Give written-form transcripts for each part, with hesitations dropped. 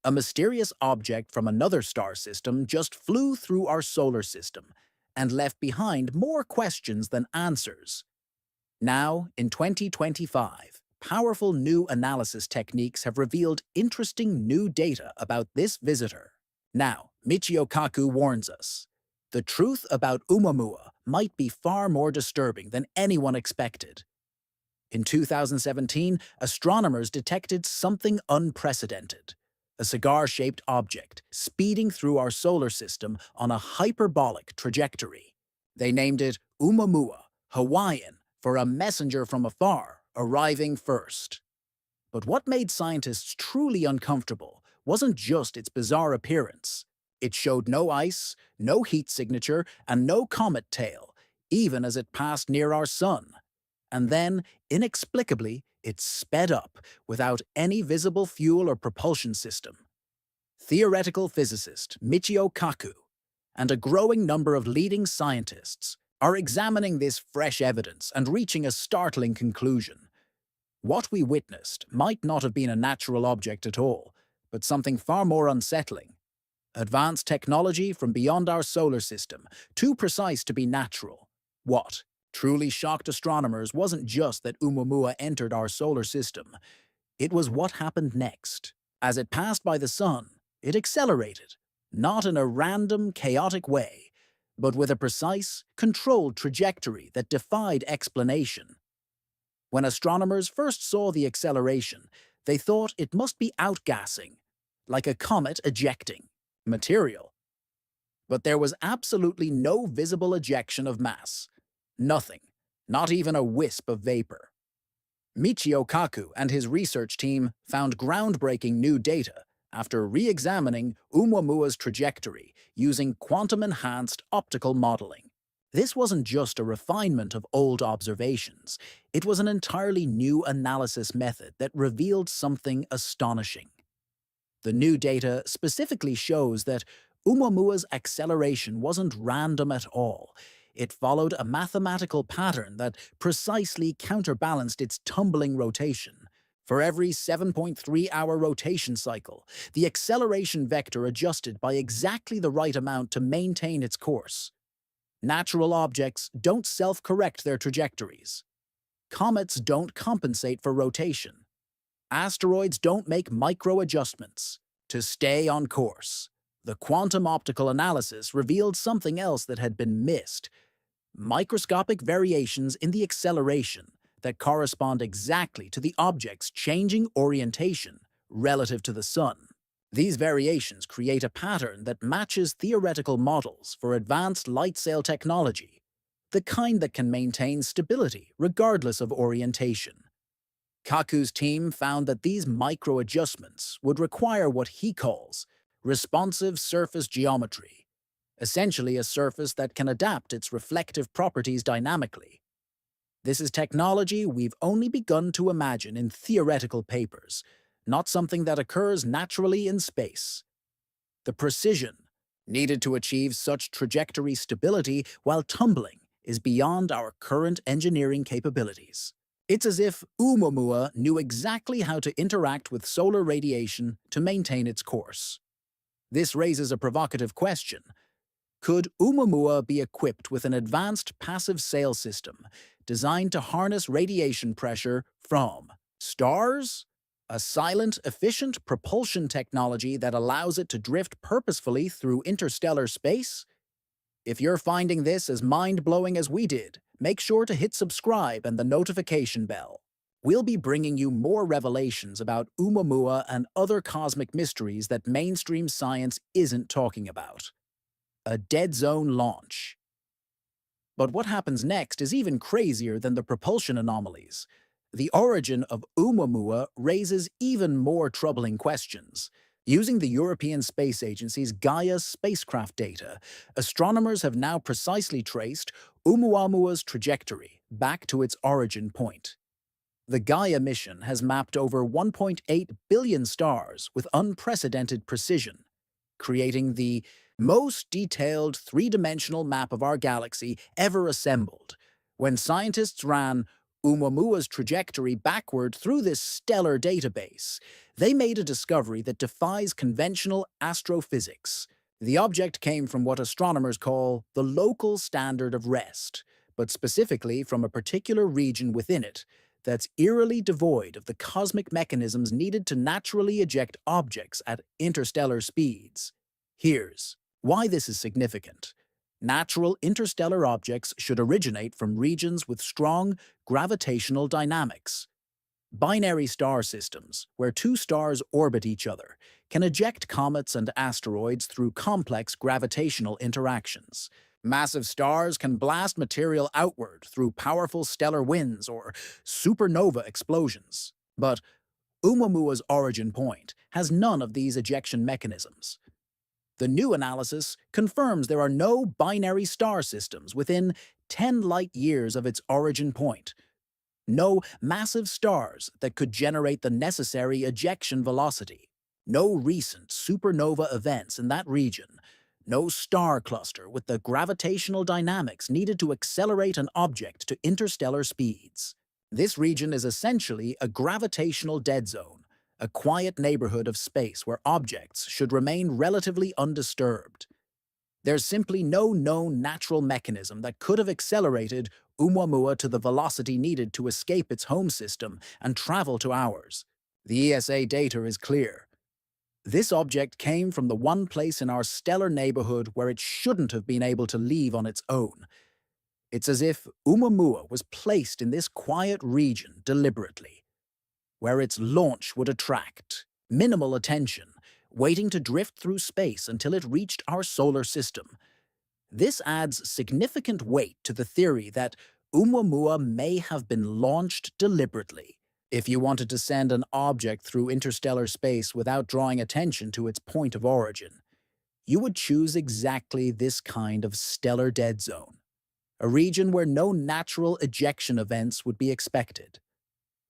A mysterious object from another star system just flew through our solar system and left behind more questions than answers. Now, in 2025, powerful new analysis techniques have revealed interesting new data about this visitor. Now, Michio Kaku warns us. The truth about Oumuamua might be far more disturbing than anyone expected. In 2017, astronomers detected something unprecedented. A cigar-shaped object speeding through our solar system on a hyperbolic trajectory. They named it Oumuamua, Hawaiian, for a messenger from afar, arriving first. But what made scientists truly uncomfortable wasn't just its bizarre appearance. It showed no ice, no heat signature, and no comet tail, even as it passed near our sun. And then, inexplicably, it sped up without any visible fuel or propulsion system. Theoretical physicist Michio Kaku and a growing number of leading scientists are examining this fresh evidence and reaching a startling conclusion. What we witnessed might not have been a natural object at all, but something far more unsettling. Advanced technology from beyond our solar system, too precise to be natural. What truly shocked astronomers wasn't just that Oumuamua entered our solar system. It was what happened next. As it passed by the sun, it accelerated, not in a random, chaotic way, but with a precise, controlled trajectory that defied explanation. When astronomers first saw the acceleration, they thought it must be outgassing, like a comet ejecting material. But there was absolutely no visible ejection of mass. Nothing, not even a wisp of vapor. Michio Kaku and his research team found groundbreaking new data after re-examining Oumuamua's trajectory using quantum-enhanced optical modeling. This wasn't just a refinement of old observations, it was an entirely new analysis method that revealed something astonishing. The new data specifically shows that Oumuamua's acceleration wasn't random at all. It followed a mathematical pattern that precisely counterbalanced its tumbling rotation. For every 7.3-hour rotation cycle, the acceleration vector adjusted by exactly the right amount to maintain its course. Natural objects don't self-correct their trajectories. Comets don't compensate for rotation. Asteroids don't make micro-adjustments to stay on course. The quantum optical analysis revealed something else that had been missed: microscopic variations in the acceleration that correspond exactly to the object's changing orientation relative to the sun. These variations create a pattern that matches theoretical models for advanced light sail technology, the kind that can maintain stability regardless of orientation. Kaku's team found that these micro-adjustments would require what he calls responsive surface geometry, essentially a surface that can adapt its reflective properties dynamically. This is technology we've only begun to imagine in theoretical papers, not something that occurs naturally in space. The precision needed to achieve such trajectory stability while tumbling is beyond our current engineering capabilities. It's as if Oumuamua knew exactly how to interact with solar radiation to maintain its course. This raises a provocative question. Could Oumuamua be equipped with an advanced passive sail system designed to harness radiation pressure from stars? A silent, efficient propulsion technology that allows it to drift purposefully through interstellar space? If you're finding this as mind-blowing as we did, make sure to hit subscribe and the notification bell. We'll be bringing you more revelations about Oumuamua and other cosmic mysteries that mainstream science isn't talking about. A dead zone launch. But what happens next is even crazier than the propulsion anomalies. The origin of Oumuamua raises even more troubling questions. Using the European Space Agency's Gaia spacecraft data, astronomers have now precisely traced Oumuamua's trajectory back to its origin point. The Gaia mission has mapped over 1.8 billion stars with unprecedented precision, creating the most detailed three-dimensional map of our galaxy ever assembled. When scientists ran Oumuamua's trajectory backward through this stellar database, they made a discovery that defies conventional astrophysics. The object came from what astronomers call the local standard of rest, but specifically from a particular region within it that's eerily devoid of the cosmic mechanisms needed to naturally eject objects at interstellar speeds. Here's why this is significant. Natural interstellar objects should originate from regions with strong gravitational dynamics. Binary star systems, where two stars orbit each other, can eject comets and asteroids through complex gravitational interactions. Massive stars can blast material outward through powerful stellar winds or supernova explosions. But Oumuamua's origin point has none of these ejection mechanisms. The new analysis confirms there are no binary star systems within 10 light-years of its origin point. No massive stars that could generate the necessary ejection velocity. No recent supernova events in that region. No star cluster with the gravitational dynamics needed to accelerate an object to interstellar speeds. This region is essentially a gravitational dead zone, a quiet neighborhood of space where objects should remain relatively undisturbed. There's simply no known natural mechanism that could have accelerated Oumuamua to the velocity needed to escape its home system and travel to ours. The ESA data is clear. This object came from the one place in our stellar neighborhood where it shouldn't have been able to leave on its own. It's as if Oumuamua was placed in this quiet region deliberately, where its launch would attract minimal attention, waiting to drift through space until it reached our solar system. This adds significant weight to the theory that Oumuamua may have been launched deliberately. If you wanted to send an object through interstellar space without drawing attention to its point of origin, you would choose exactly this kind of stellar dead zone, a region where no natural ejection events would be expected.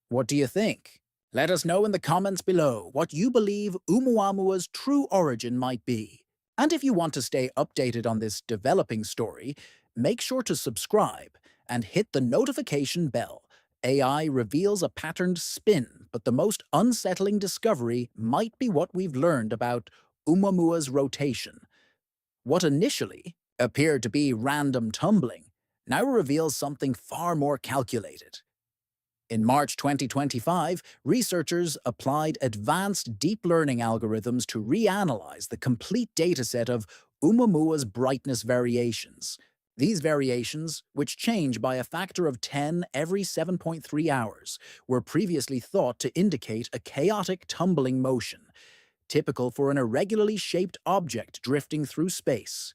What do you think? Let us know in the comments below what you believe Oumuamua's true origin might be. And if you want to stay updated on this developing story, make sure to subscribe and hit the notification bell. AI reveals a patterned spin, but the most unsettling discovery might be what we've learned about Oumuamua's rotation. What initially appeared to be random tumbling now reveals something far more calculated. In March 2025, researchers applied advanced deep learning algorithms to reanalyze the complete dataset of Oumuamua's brightness variations. These variations, which change by a factor of 10 every 7.3 hours, were previously thought to indicate a chaotic tumbling motion, typical for an irregularly shaped object drifting through space.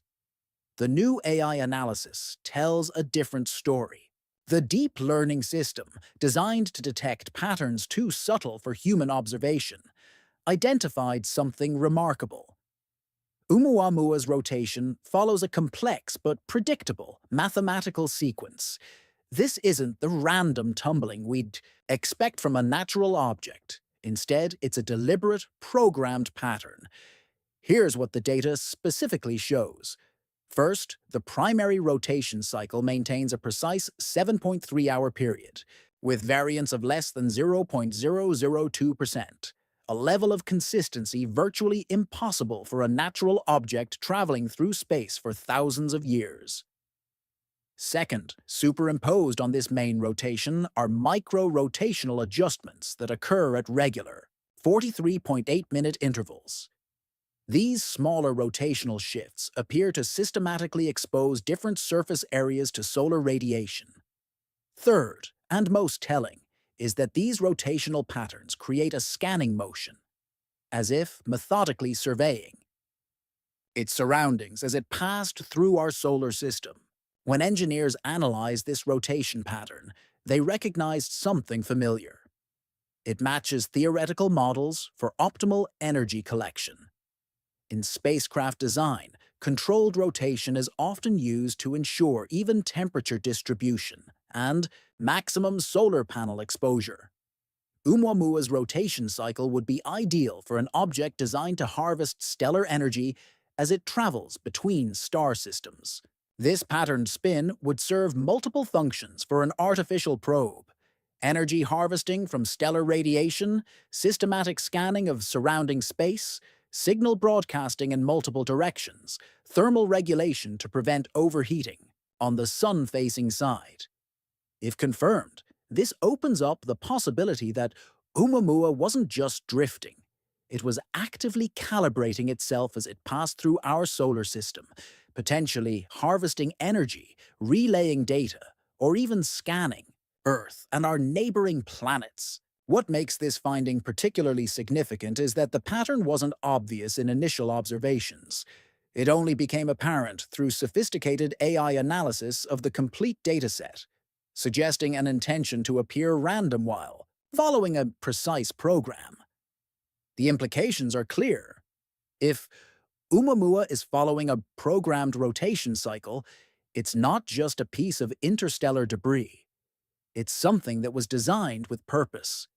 The new AI analysis tells a different story. The deep learning system, designed to detect patterns too subtle for human observation, identified something remarkable. Oumuamua's rotation follows a complex but predictable mathematical sequence. This isn't the random tumbling we'd expect from a natural object. Instead, it's a deliberate, programmed pattern. Here's what the data specifically shows. First, the primary rotation cycle maintains a precise 7.3-hour period, with variance of less than 0.002%, a level of consistency virtually impossible for a natural object traveling through space for thousands of years. Second, superimposed on this main rotation are micro-rotational adjustments that occur at regular, 43.8-minute intervals. These smaller rotational shifts appear to systematically expose different surface areas to solar radiation. Third, and most telling, is that these rotational patterns create a scanning motion, as if methodically surveying its surroundings as it passed through our solar system. When engineers analyzed this rotation pattern, they recognized something familiar. It matches theoretical models for optimal energy collection. In spacecraft design, controlled rotation is often used to ensure even temperature distribution and maximum solar panel exposure. Oumuamua's rotation cycle would be ideal for an object designed to harvest stellar energy as it travels between star systems. This patterned spin would serve multiple functions for an artificial probe. Energy harvesting from stellar radiation, systematic scanning of surrounding space, signal broadcasting in multiple directions, thermal regulation to prevent overheating on the sun-facing side. If confirmed, this opens up the possibility that Oumuamua wasn't just drifting. It was actively calibrating itself as it passed through our solar system, potentially harvesting energy, relaying data, or even scanning Earth and our neighboring planets. What makes this finding particularly significant is that the pattern wasn't obvious in initial observations. It only became apparent through sophisticated AI analysis of the complete dataset, suggesting an intention to appear random while following a precise program. The implications are clear. If Oumuamua is following a programmed rotation cycle, it's not just a piece of interstellar debris. It's something that was designed with purpose.